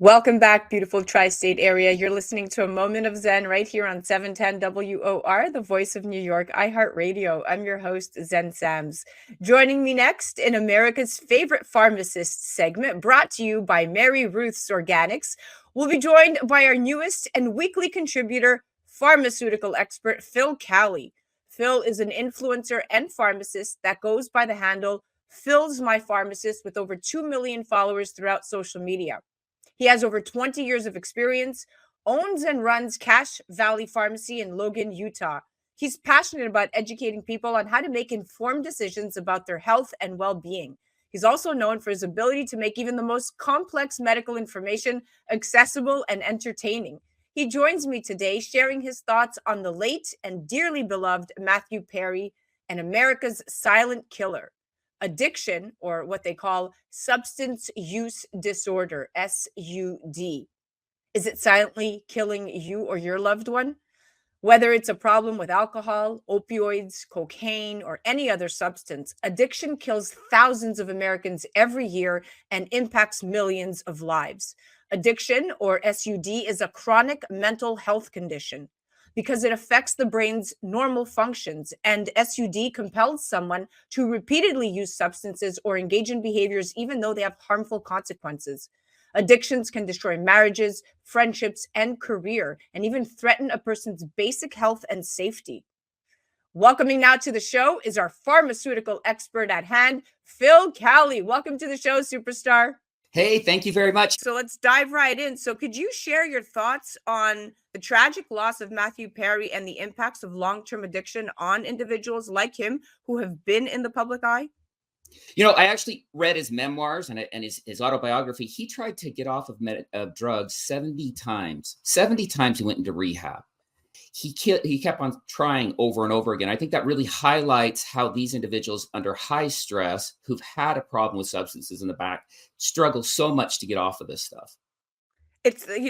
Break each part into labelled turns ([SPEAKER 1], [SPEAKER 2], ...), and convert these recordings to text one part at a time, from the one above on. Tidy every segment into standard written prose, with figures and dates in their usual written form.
[SPEAKER 1] Welcome back, beautiful tri-state area. You're listening to A Moment of Zen right here on 710 WOR, the voice of New York, iHeartRadio. I'm your host, Zen Sams. Joining me next in America's favorite pharmacist segment, brought to you by Mary Ruth's Organics, we'll be joined by our newest and weekly contributor, pharmaceutical expert, Phil Cowley. Phil is an influencer and pharmacist that goes by the handle Phil's My Pharmacist with over 2 million followers throughout social media. He has over 20 years of experience, owns and runs Cache Valley Pharmacy in Logan, Utah. He's passionate about educating people on how to make informed decisions about their health and well-being. He's also known for his ability to make even the most complex medical information accessible and entertaining. He joins me today sharing his thoughts on the late and dearly beloved Matthew Perry and America's silent killer. Addiction, or what they call substance use disorder, SUD. Is it silently killing you or your loved one? Whether it's a problem with alcohol, opioids, cocaine, or any other substance, addiction kills thousands of Americans every year and impacts millions of lives. Addiction, or SUD, is a chronic mental health condition because it affects the brain's normal functions, and SUD compels someone to repeatedly use substances or engage in behaviors even though they have harmful consequences. Addictions can destroy marriages, friendships, and career, and even threaten a person's basic health and safety. Welcoming now to the show is our pharmaceutical expert at hand, Phil Cowley. Welcome to the show, superstar.
[SPEAKER 2] Hey, thank you very much.
[SPEAKER 1] So let's dive right in. So could you share your thoughts on the tragic loss of Matthew Perry and the impacts of long-term addiction on individuals like him who have been in the public eye?
[SPEAKER 2] You know, I actually read his memoirs and his autobiography. He tried to get off of drugs 70 times. 70 times he went into rehab. He kept on trying over and over again. I think that really highlights how these individuals under high stress who've had a problem with substances in the back struggle so much to get off of this stuff.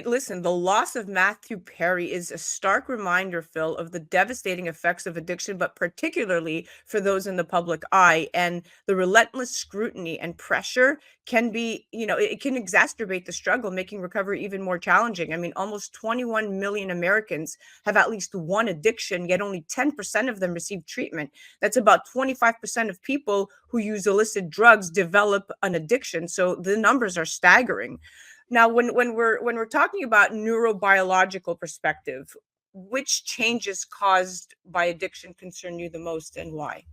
[SPEAKER 1] Listen, the loss of Matthew Perry is a stark reminder, Phil, of the devastating effects of addiction, but particularly for those in the public eye. And the relentless scrutiny and pressure can be, it can exacerbate the struggle, making recovery even more challenging. I mean, almost 21 million Americans have at least one addiction, yet only 10% of them receive treatment. That's about 25% of people who use illicit drugs develop an addiction. So the numbers are staggering. Now, when we're talking about neurobiological perspective, which changes caused by addiction concern you the most and why?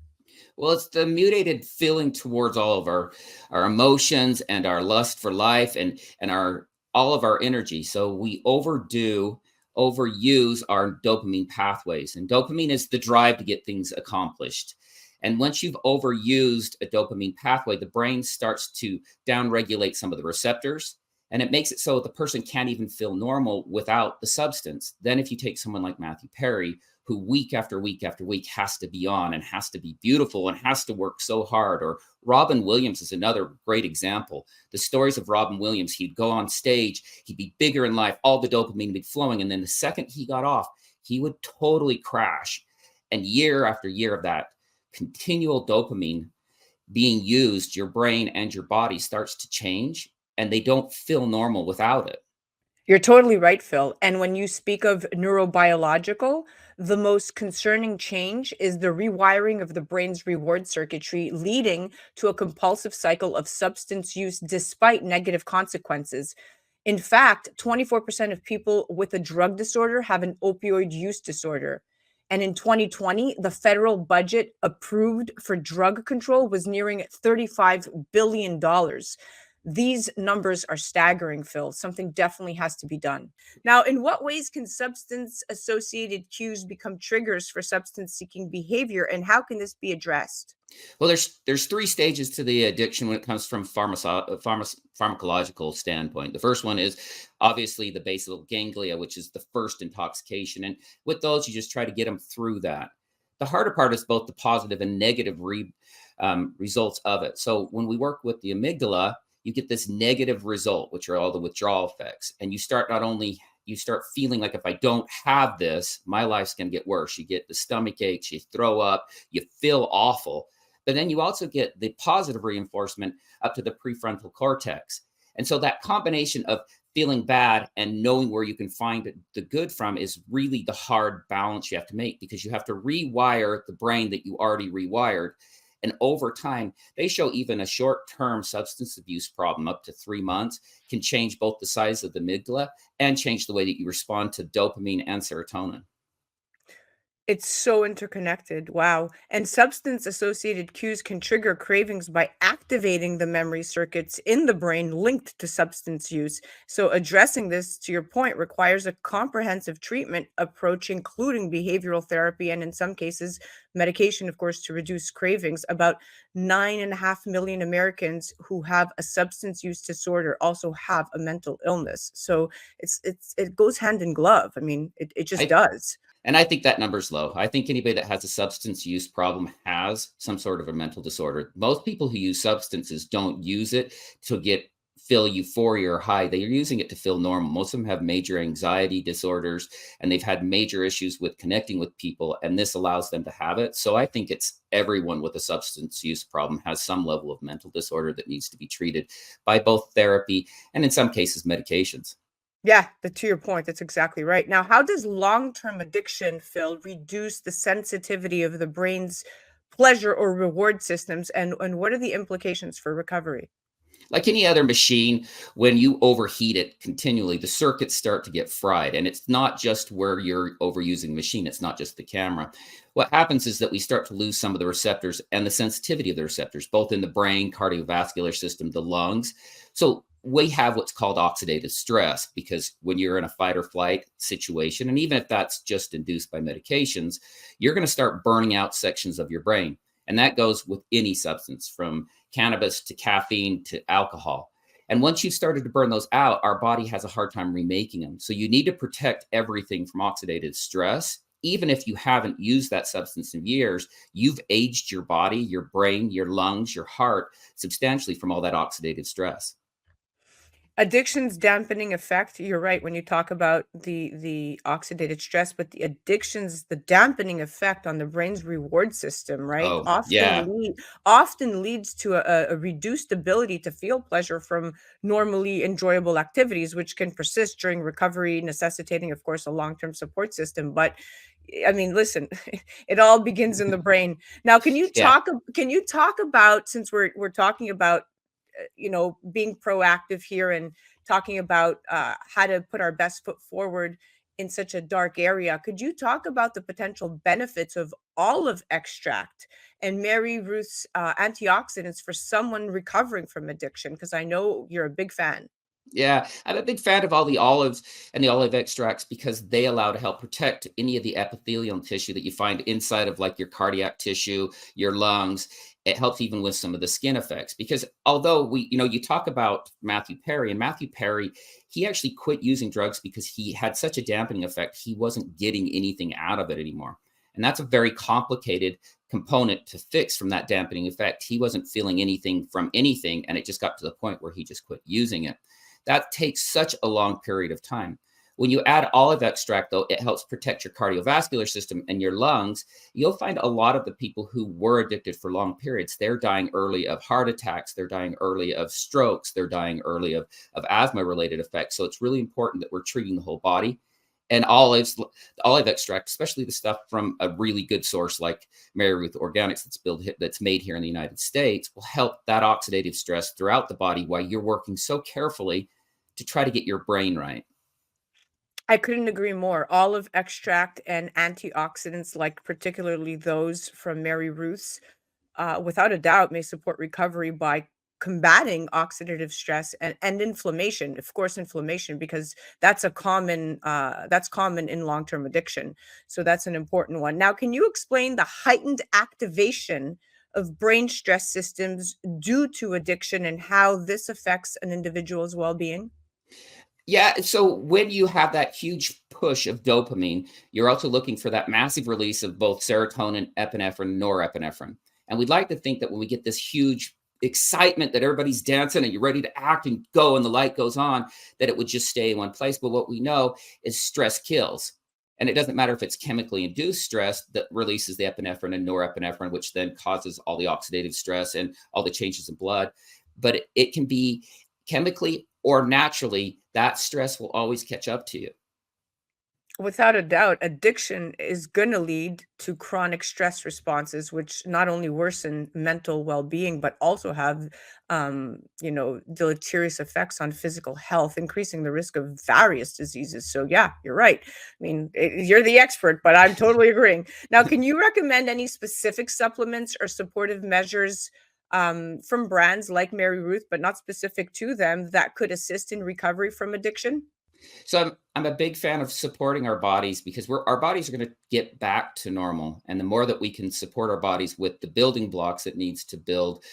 [SPEAKER 2] Well, it's the mutated feeling towards all of our emotions and our lust for life and our all of our energy. So we overuse our dopamine pathways. And dopamine is the drive to get things accomplished. And once you've overused a dopamine pathway, the brain starts to downregulate some of the receptors. And it makes it so the person can't even feel normal without the substance. Then if you take someone like Matthew Perry, who week after week after week has to be on and has to be beautiful and has to work so hard, or Robin Williams is another great example. The stories of Robin Williams, he'd go on stage, he'd be bigger in life, all the dopamine would be flowing. And then the second he got off, he would totally crash. And year after year of that continual dopamine being used, your brain and your body starts to change. And they don't feel normal without it.
[SPEAKER 1] You're totally right, Phil. And when you speak of neurobiological, the most concerning change is the rewiring of the brain's reward circuitry, leading to a compulsive cycle of substance use despite negative consequences. In fact, 24% of people with a drug disorder have an opioid use disorder. And in 2020, the federal budget approved for drug control was nearing $35 billion. These numbers are staggering, Phil. Something definitely has to be done. Now, in what ways can substance-associated cues become triggers for substance-seeking behavior, and how can this be addressed?
[SPEAKER 2] Well, there's three stages to the addiction when it comes from pharmacological standpoint. The first one is obviously the basal ganglia, which is the first intoxication. And with those, you just try to get them through that. The harder part is both the positive and negative results of it. So when we work with the amygdala, you get this negative result, which are all the withdrawal effects. And you start feeling like, if I don't have this, my life's going to get worse. You get the stomach aches, you throw up, you feel awful. But then you also get the positive reinforcement up to the prefrontal cortex. And so that combination of feeling bad and knowing where you can find the good from is really the hard balance you have to make, because you have to rewire the brain that you already rewired. And over time, they show even a short-term substance abuse problem up to 3 months can change both the size of the amygdala and change the way that you respond to dopamine and serotonin.
[SPEAKER 1] It's so interconnected. Wow. And substance associated cues can trigger cravings by activating the memory circuits in the brain linked to substance use. So, addressing this, to your point, requires a comprehensive treatment approach, including behavioral therapy and, in some cases, medication, of course, to reduce cravings. About 9.5 million Americans who have a substance use disorder also have a mental illness. So, it goes hand in glove. I mean, it just
[SPEAKER 2] I
[SPEAKER 1] does.
[SPEAKER 2] And I think that number's low. I think anybody that has a substance use problem has some sort of a mental disorder. Most people who use substances don't use it to feel euphoria or high. They're using it to feel normal. Most of them have major anxiety disorders, and they've had major issues with connecting with people, and this allows them to have it. So I think it's everyone with a substance use problem has some level of mental disorder that needs to be treated by both therapy and, in some cases, medications.
[SPEAKER 1] Yeah, to your point, that's exactly right. Now, how does long-term addiction, Phil, reduce the sensitivity of the brain's pleasure or reward systems, and what are the implications for recovery?
[SPEAKER 2] Like any other machine, when you overheat it continually, the circuits start to get fried. And it's not just where you're overusing the machine, it's not just the camera. What happens is that we start to lose some of the receptors and the sensitivity of the receptors, both in the brain, cardiovascular system, the lungs. So we have what's called oxidative stress, because when you're in a fight or flight situation, and even if that's just induced by medications, you're going to start burning out sections of your brain. And that goes with any substance, from cannabis to caffeine to alcohol. And once you've started to burn those out, our body has a hard time remaking them. So you need to protect everything from oxidative stress. Even if you haven't used that substance in years, you've aged your body, your brain, your lungs, your heart substantially from all that oxidative stress.
[SPEAKER 1] Addiction's dampening effect, you're right when you talk about the oxidative stress, but the dampening effect on the brain's reward system, right?
[SPEAKER 2] Oh, yeah.
[SPEAKER 1] Often leads to a reduced ability to feel pleasure from normally enjoyable activities, which can persist during recovery, necessitating, of course, a long-term support system. But I mean, listen, it all begins in the brain. Now,
[SPEAKER 2] Yeah.
[SPEAKER 1] can you talk about, since we're talking about being proactive here and talking about how to put our best foot forward in such a dark area. Could you talk about the potential benefits of olive extract and Mary Ruth's antioxidants for someone recovering from addiction? Because I know you're a big fan.
[SPEAKER 2] Yeah, I'm a big fan of all the olives and the olive extracts, because they allow to help protect any of the epithelial tissue that you find inside of, like, your cardiac tissue, your lungs. It helps even with some of the skin effects, because although you talk about Matthew Perry, and Matthew Perry, he actually quit using drugs because he had such a dampening effect. He wasn't getting anything out of it anymore. And that's a very complicated component to fix from that dampening effect. He wasn't feeling anything from anything, and it just got to the point where he just quit using it. That takes such a long period of time. When you add olive extract, though, it helps protect your cardiovascular system and your lungs. You'll find a lot of the people who were addicted for long periods, they're dying early of heart attacks, they're dying early of strokes, they're dying early of asthma-related effects. So it's really important that we're treating the whole body. And the olive extract, especially the stuff from a really good source like Mary Ruth Organics that's made here in the United States, will help that oxidative stress throughout the body while you're working so carefully to try to get your brain right.
[SPEAKER 1] I couldn't agree more. Olive extract and antioxidants, like particularly those from Mary Ruth's, without a doubt, may support recovery by combating oxidative stress and inflammation. Of course, inflammation, because that's common in long-term addiction. So that's an important one. Now, can you explain the heightened activation of brain stress systems due to addiction and how this affects an individual's well-being?
[SPEAKER 2] Yeah, so when you have that huge push of dopamine, you're also looking for that massive release of both serotonin, epinephrine, norepinephrine. And we'd like to think that when we get this huge excitement that everybody's dancing and you're ready to act and go and the light goes on, that it would just stay in one place. But what we know is stress kills. And it doesn't matter if it's chemically induced stress that releases the epinephrine and norepinephrine, which then causes all the oxidative stress and all the changes in blood. But it can be chemically or naturally, that stress will always catch up to you.
[SPEAKER 1] Without a doubt, addiction is going to lead to chronic stress responses, which not only worsen mental well-being, but also have, deleterious effects on physical health, increasing the risk of various diseases. So, yeah, you're right. I mean, you're the expert, but I'm totally agreeing. Now, can you recommend any specific supplements or supportive measures from brands like Mary Ruth, but not specific to them, that could assist in recovery from addiction?
[SPEAKER 2] So I'm a big fan of supporting our bodies because our bodies are going to get back to normal. And the more that we can support our bodies with the building blocks it needs to build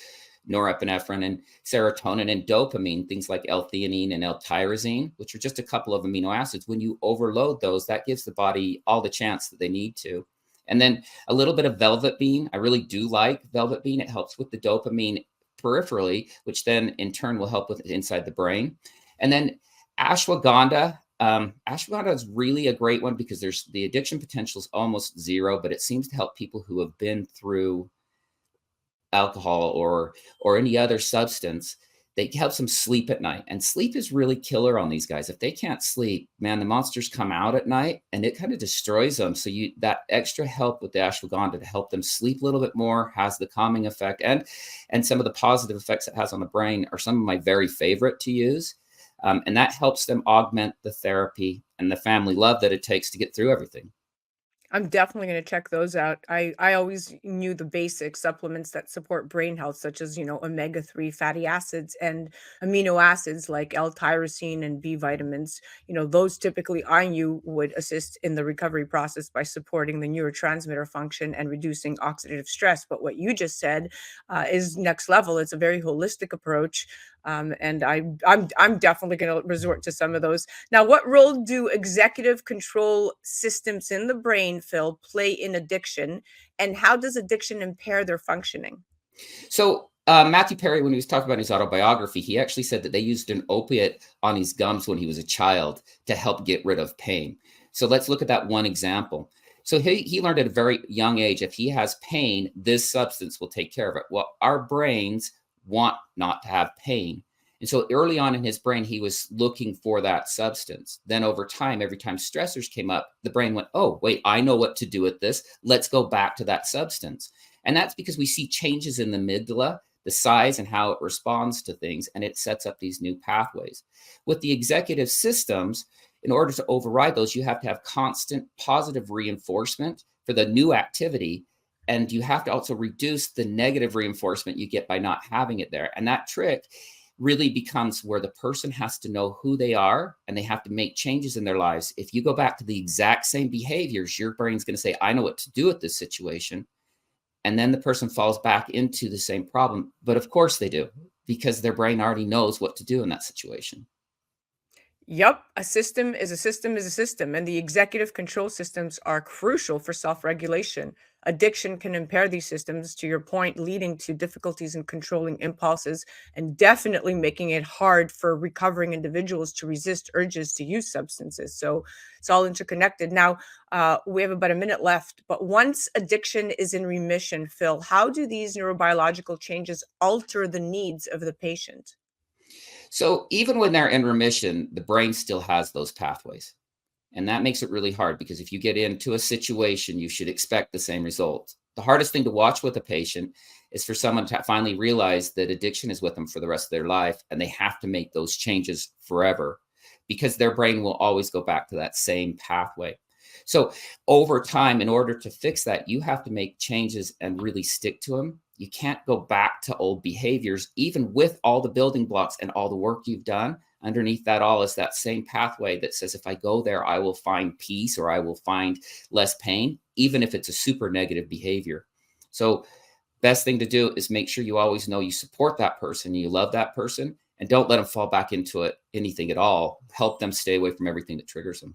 [SPEAKER 2] norepinephrine and serotonin and dopamine, things like L-theanine and L-tyrosine, which are just a couple of amino acids. When you overload those, that gives the body all the chance that they need to. And then a little bit of velvet bean. I really do like velvet bean. It helps with the dopamine peripherally, which then in turn will help with inside the brain. And then ashwagandha. Ashwagandha is really a great one because there's the addiction potential is almost zero, but it seems to help people who have been through alcohol or any other substance. They helps them sleep at night, and sleep is really killer on these guys. If they can't sleep, man, the monsters come out at night and it kind of destroys them. So that extra help with the ashwagandha to help them sleep a little bit more has the calming effect, and some of the positive effects it has on the brain are some of my very favorite to use. And that helps them augment the therapy and the family love that it takes to get through everything.
[SPEAKER 1] I'm definitely going to check those out. I always knew the basic supplements that support brain health, such as, omega-3 fatty acids and amino acids like L-tyrosine and B vitamins. Those typically I knew would assist in the recovery process by supporting the neurotransmitter function and reducing oxidative stress. But what you just said is next level. It's a very holistic approach. And I'm definitely going to resort to some of those. Now, what role do executive control systems in the brain, Phil, play in addiction, and how does addiction impair their functioning?
[SPEAKER 2] So Matthew Perry, when he was talking about his autobiography, he actually said that they used an opiate on his gums when he was a child to help get rid of pain. So let's look at that one example. So he learned at a very young age, if he has pain, this substance will take care of it. Well, our brains want not to have pain. And so early on in his brain, he was looking for that substance. Then over time, every time stressors came up, the brain went, oh, wait, I know what to do with this. Let's go back to that substance. And that's because we see changes in the amygdala, the size and how it responds to things, and it sets up these new pathways. With the executive systems, in order to override those, you have to have constant positive reinforcement for the new activity. And you have to also reduce the negative reinforcement you get by not having it there. And that trick really becomes where the person has to know who they are and they have to make changes in their lives. If you go back to the exact same behaviors, your brain's going to say, I know what to do with this situation. And then the person falls back into the same problem. But of course they do, because their brain already knows what to do in that situation.
[SPEAKER 1] Yep, a system is a system is a system, and the executive control systems are crucial for self-regulation. Addiction can impair these systems, to your point, leading to difficulties in controlling impulses and definitely making it hard for recovering individuals to resist urges to use substances. So it's all interconnected. Now, we have about a minute left, but once addiction is in remission, Phil, how do these neurobiological changes alter the needs of the patient?
[SPEAKER 2] So even when they're in remission, the brain still has those pathways. And that makes it really hard because if you get into a situation, you should expect the same results. The hardest thing to watch with a patient is for someone to finally realize that addiction is with them for the rest of their life and they have to make those changes forever because their brain will always go back to that same pathway. So over time, in order to fix that, you have to make changes and really stick to them. You can't go back to old behaviors, even with all the building blocks and all the work you've done. Underneath that all is that same pathway that says, if I go there, I will find peace or I will find less pain, even if it's a super negative behavior. So best thing to do is make sure you always know you support that person, you love that person, and don't let them fall back into it, anything at all. Help them stay away from everything that triggers them.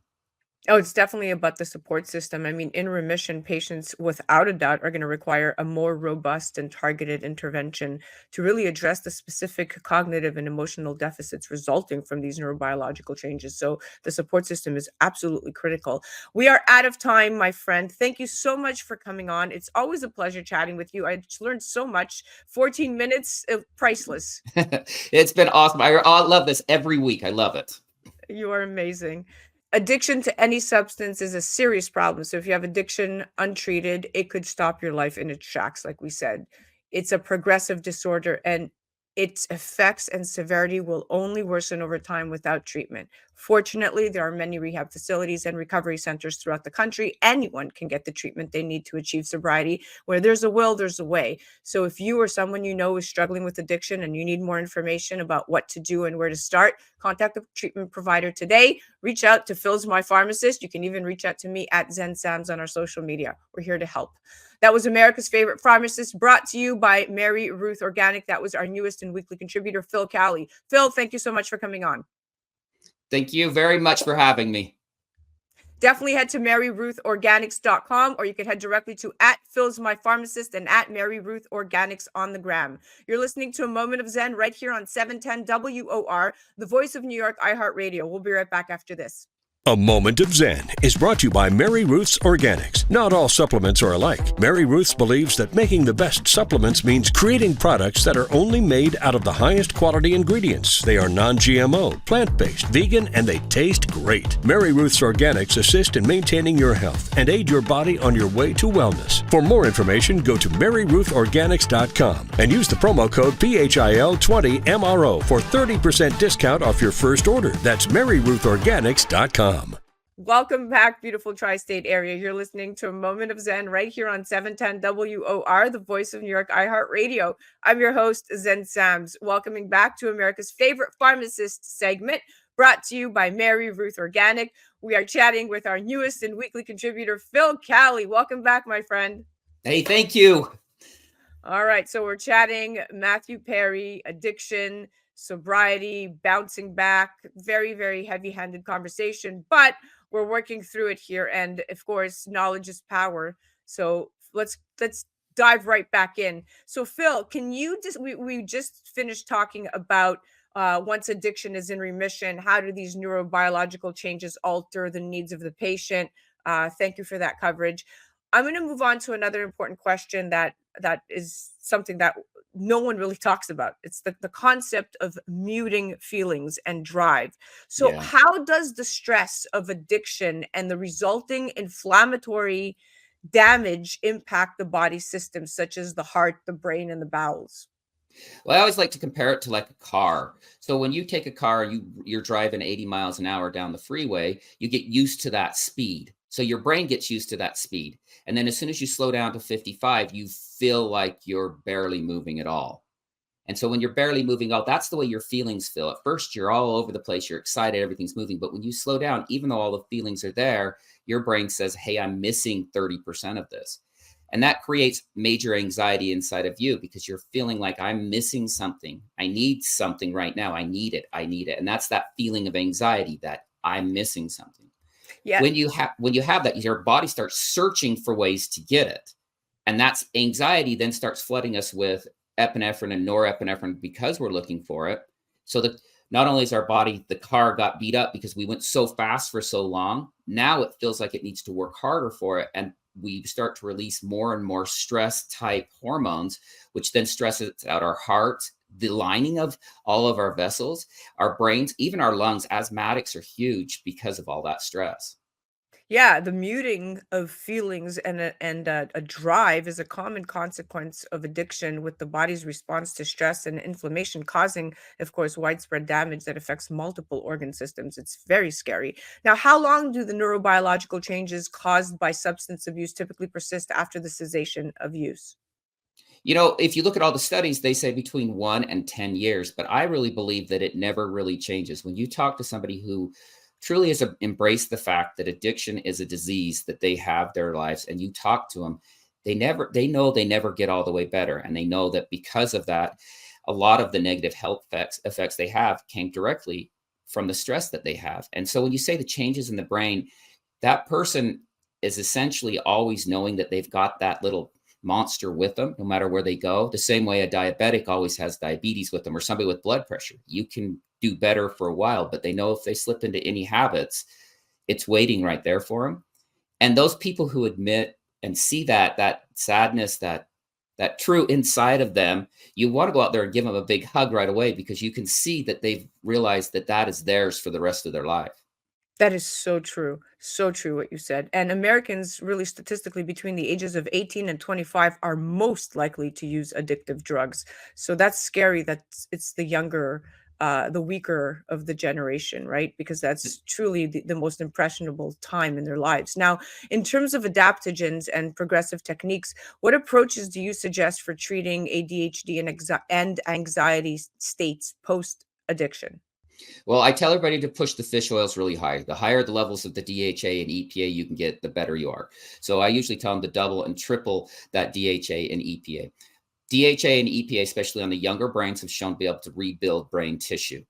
[SPEAKER 1] Oh, it's definitely about the support system. I mean, in remission, patients without a doubt are going to require a more robust and targeted intervention to really address the specific cognitive and emotional deficits resulting from these neurobiological changes. So, the support system is absolutely critical. We are out of time, my friend. Thank you so much for coming on. It's always a pleasure chatting with you. I just learned so much. 14 minutes, priceless.
[SPEAKER 2] It's been awesome. I love this every week. I love it.
[SPEAKER 1] You are amazing. Addiction to any substance is a serious problem. So if you have addiction untreated, it could stop your life in its tracks, like we said. It's a progressive disorder, and its effects and severity will only worsen over time without treatment. Fortunately, there are many rehab facilities and recovery centers throughout the country. Anyone can get the treatment they need to achieve sobriety. Where there's a will, there's a way. So if you or someone you know is struggling with addiction and you need more information about what to do and where to start, contact a treatment provider today. Reach out to Phil's My Pharmacist. You can even reach out to me at Zen Sams on our social media. We're here to help. That was America's Favorite Pharmacist, brought to you by Mary Ruth Organic. That was our newest and weekly contributor, Phil Cowley. Phil, thank you so much for coming on.
[SPEAKER 2] Thank you very much for having me.
[SPEAKER 1] Definitely head to maryruthorganics.com, or you can head directly to at Phil's My Pharmacist and at Mary Ruth Organics on the gram. You're listening to A Moment of Zen right here on 710 WOR, the voice of New York, iHeartRadio. We'll be right back after this.
[SPEAKER 3] A Moment of Zen is brought to you by Mary Ruth's Organics. Not all supplements are alike. Mary Ruth's believes that making the best supplements means creating products that are only made out of the highest quality ingredients. They are non-GMO, plant-based, vegan, and they taste great. Mary Ruth's Organics assist in maintaining your health and aid your body on your way to wellness. For more information, go to maryruthorganics.com and use the promo code PHIL20MRO for 30% discount off your first order. That's maryruthorganics.com.
[SPEAKER 1] Welcome back, beautiful tri-state area. You're listening to A Moment of Zen right here on 710 WOR, the voice of New York, iHeartRadio. I'm your host, Zen Sams. Welcoming back to America's Favorite Pharmacist segment, brought to you by Mary Ruth Organic. We are chatting with our newest and weekly contributor, Phil Cowley. Welcome back, my friend.
[SPEAKER 2] Hey, thank you.
[SPEAKER 1] All right, so we're chatting Matthew Perry, addiction, sobriety, bouncing back, very, very heavy-handed conversation, but we're working through it here. And of course, knowledge is power. So let's dive right back in. So Phil, can you just, we just finished talking about once addiction is in remission, how do these neurobiological changes alter the needs of the patient? Thank you for that coverage. I'm going to move on to another important question that is something that no one really talks about. It's the concept of muting feelings and drive. So how does the stress of addiction and the resulting inflammatory damage impact the body systems such as the heart, the brain, and the bowels?
[SPEAKER 2] Well, I always like to compare it to like a car. So when you take a car, you're driving 80 miles an hour down the freeway, you get used to that speed. So your brain gets used to that speed. And then as soon as you slow down to 55, you feel like you're barely moving at all. And so when you're barely moving out, that's the way your feelings feel. At first, you're all over the place. You're excited. Everything's moving. But when you slow down, even though all the feelings are there, your brain says, hey, I'm missing 30% of this. And that creates major anxiety inside of you because you're feeling like I'm missing something. I need something right now. I need it. I need it. And that's that feeling of anxiety that I'm missing something.
[SPEAKER 1] Yeah.
[SPEAKER 2] When you have that, your body starts searching for ways to get it. And that's anxiety then starts flooding us with epinephrine and norepinephrine because we're looking for it. So that not only is our body, the car got beat up because we went so fast for so long, now it feels like it needs to work harder for it. And we start to release more and more stress type hormones, which then stresses out our heart, the lining of all of our vessels, our brains, even our lungs. Asthmatics are huge because of all that stress.
[SPEAKER 1] Yeah, the muting of feelings and a drive is a common consequence of addiction, with the body's response to stress and inflammation causing, of course, widespread damage that affects multiple organ systems. It's very scary. Now, how long do the neurobiological changes caused by substance abuse typically persist after the cessation of use?
[SPEAKER 2] You know, if you look at all the studies, they say between 1 and 10 years, but I really believe that it never really changes. When you talk to somebody who truly has embraced the fact that addiction is a disease that they have their lives, and you talk to them, they know they never get all the way better. And they know that because of that, a lot of the negative health effects they have came directly from the stress that they have. And so when you say the changes in the brain, that person is essentially always knowing that they've got that little monster with them, no matter where they go. The same way a diabetic always has diabetes with them, or somebody with blood pressure. You can do better for a while, but they know if they slip into any habits, it's waiting right there for them. And those people who admit and see that sadness, that true inside of them, you want to go out there and give them a big hug right away, because you can see that they've realized that that is theirs for the rest of their life.
[SPEAKER 1] That is so true. So true what you said. And Americans, really statistically, between the ages of 18 and 25 are most likely to use addictive drugs. So that's scary that it's the younger, the weaker of the generation, right? Because that's truly the most impressionable time in their lives. Now, in terms of adaptogens and progressive techniques, what approaches do you suggest for treating ADHD and anxiety states post addiction?
[SPEAKER 2] Well, I tell everybody to push the fish oils really high. The higher the levels of the DHA and EPA you can get, the better you are. So I usually tell them to double and triple that DHA and EPA. DHA and EPA, especially on the younger brains, have shown to be able to rebuild brain tissue.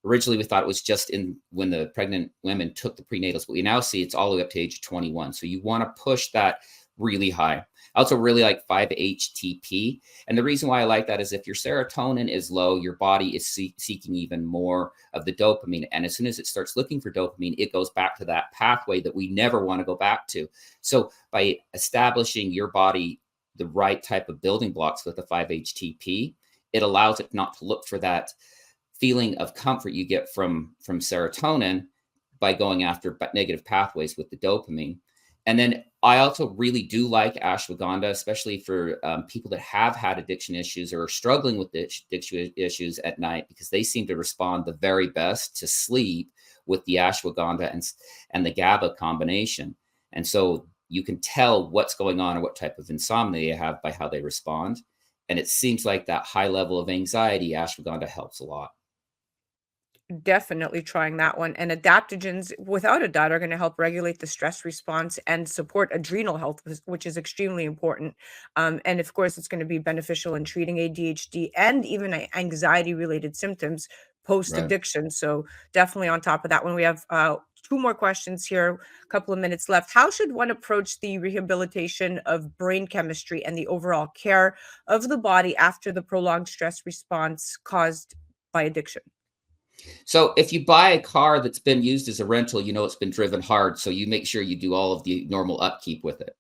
[SPEAKER 2] Originally, we thought it was just in when the pregnant women took the prenatals, but we now see it's all the way up to age 21. So you want to push that really high. I also really like 5-HTP. And the reason why I like that is if your serotonin is low, your body is seeking even more of the dopamine. And as soon as it starts looking for dopamine, it goes back to that pathway that we never want to go back to. So by establishing your body the right type of building blocks with the 5-HTP, it allows it not to look for that feeling of comfort you get from serotonin by going after negative pathways with the dopamine. And then I also really do like ashwagandha, especially for people that have had addiction issues or are struggling with addiction issues at night, because they seem to respond the very best to sleep with the ashwagandha and the GABA combination. And so you can tell what's going on or what type of insomnia they have by how they respond. And it seems like that high level of anxiety, ashwagandha helps a lot.
[SPEAKER 1] Definitely trying that one. And adaptogens, without a doubt, are going to help regulate the stress response and support adrenal health, which is extremely important. And of course, it's going to be beneficial in treating ADHD and even anxiety related symptoms post
[SPEAKER 2] Right.
[SPEAKER 1] addiction. So definitely on top of that one. We have two more questions here, a couple of minutes left. How should one approach the rehabilitation of brain chemistry and the overall care of the body after the prolonged stress response caused by addiction?
[SPEAKER 2] So if you buy a car that's been used as a rental, you know it's been driven hard. So you make sure you do all of the normal upkeep with it.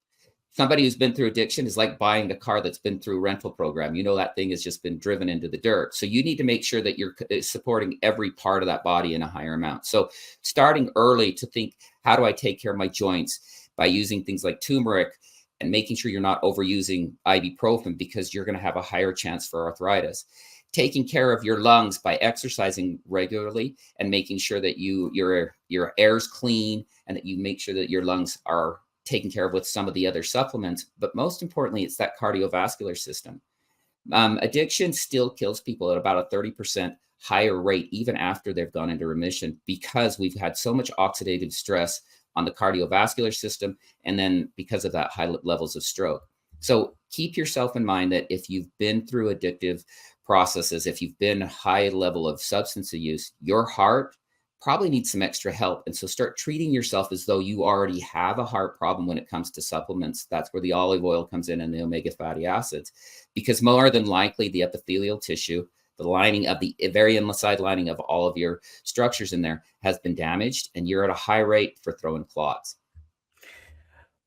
[SPEAKER 2] Somebody who's been through addiction is like buying a car that's been through a rental program. You know that thing has just been driven into the dirt. So you need to make sure that you're supporting every part of that body in a higher amount. So starting early to think, how do I take care of my joints by using things like turmeric and making sure you're not overusing ibuprofen, because you're going to have a higher chance for arthritis. Taking care of your lungs by exercising regularly and making sure that your air's clean and that you make sure that your lungs are taken care of with some of the other supplements. But most importantly, it's that cardiovascular system. Addiction still kills people at about a 30% higher rate, even after they've gone into remission, because we've had so much oxidative stress on the cardiovascular system. And then because of that, high levels of stroke. So keep yourself in mind that if you've been through addictive processes, if you've been a high level of substance use, your heart probably needs some extra help. And so start treating yourself as though you already have a heart problem when it comes to supplements. That's where the olive oil comes in and the omega fatty acids, because more than likely the epithelial tissue, the lining of the very inside lining of all of your structures in there has been damaged, and you're at a high rate for throwing clots.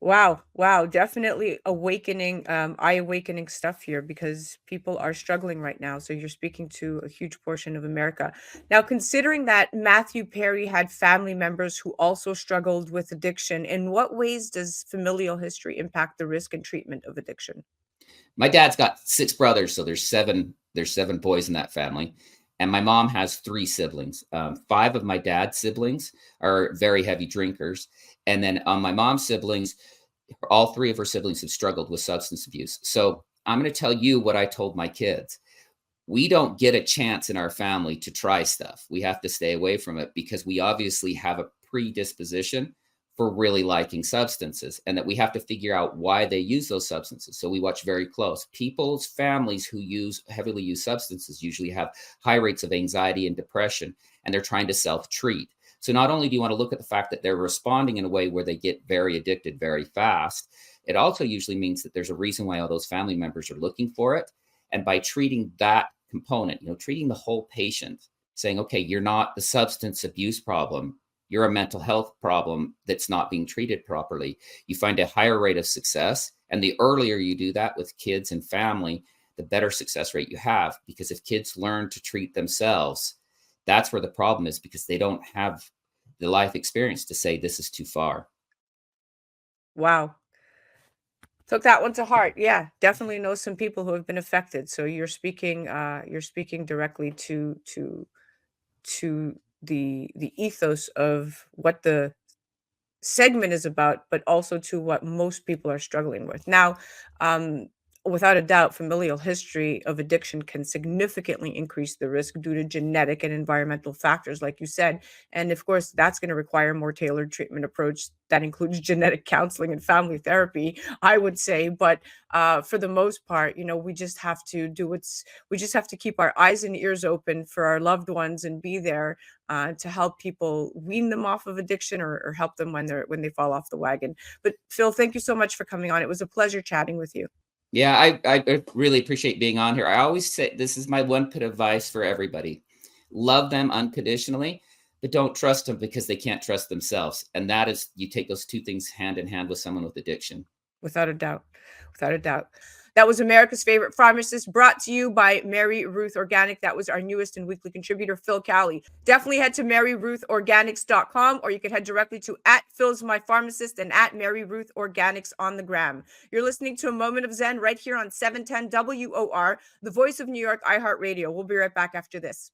[SPEAKER 1] Wow, wow, definitely awakening, eye-awakening stuff here because people are struggling right now. So you're speaking to a huge portion of America. Now, considering that Matthew Perry had family members who also struggled with addiction, in what ways does familial history impact the risk and treatment of addiction?
[SPEAKER 2] My dad's got 6 brothers, so there's seven boys in that family. And my mom has 3 siblings. 5 of my dad's siblings are very heavy drinkers. And then on my mom's siblings, all 3 of her siblings have struggled with substance abuse. So I'm going to tell you what I told my kids. We don't get a chance in our family to try stuff. We have to stay away from it because we obviously have a predisposition for really liking substances, and that we have to figure out why they use those substances. So we watch very close. People's families who heavily use substances usually have high rates of anxiety and depression, and they're trying to self-treat. So not only do you want to look at the fact that they're responding in a way where they get very addicted very fast, it also usually means that there's a reason why all those family members are looking for it. And by treating that component, treating the whole patient, saying, okay, you're not the substance abuse problem, you're a mental health problem that's not being treated properly, you find a higher rate of success. And the earlier you do that with kids and family, the better success rate you have. Because if kids learn to treat themselves, that's where the problem is, because they don't have the life experience to say this is too far.
[SPEAKER 1] Wow. Took that one to heart. Yeah, definitely know some people who have been affected. So you're speaking directly to the ethos of what the segment is about, but also to what most people are struggling with. Now, without a doubt, familial history of addiction can significantly increase the risk due to genetic and environmental factors, like you said. And of course, that's going to require a more tailored treatment approach that includes genetic counseling and family therapy, I would say. But for the most part, we just have to we just have to keep our eyes and ears open for our loved ones and be there to help people wean them off of addiction, or help them when they fall off the wagon. But Phil, thank you so much for coming on. It was a pleasure chatting with you.
[SPEAKER 2] Yeah, I really appreciate being on here. I always say this is my one bit of advice for everybody: love them unconditionally, but don't trust them because they can't trust themselves. And that is, you take those two things hand in hand with someone with addiction.
[SPEAKER 1] Without a doubt. Without a doubt. That was America's Favorite Pharmacist, brought to you by Mary Ruth Organic. That was our newest and weekly contributor, Phil Cowley. Definitely head to MaryRuthOrganics.com, or you can head directly to @Phil'sMyPharmacist and @MaryRuthOrganics on the gram. You're listening to A Moment of Zen right here on 710 WOR, the voice of New York, iHeartRadio. We'll be right back after this.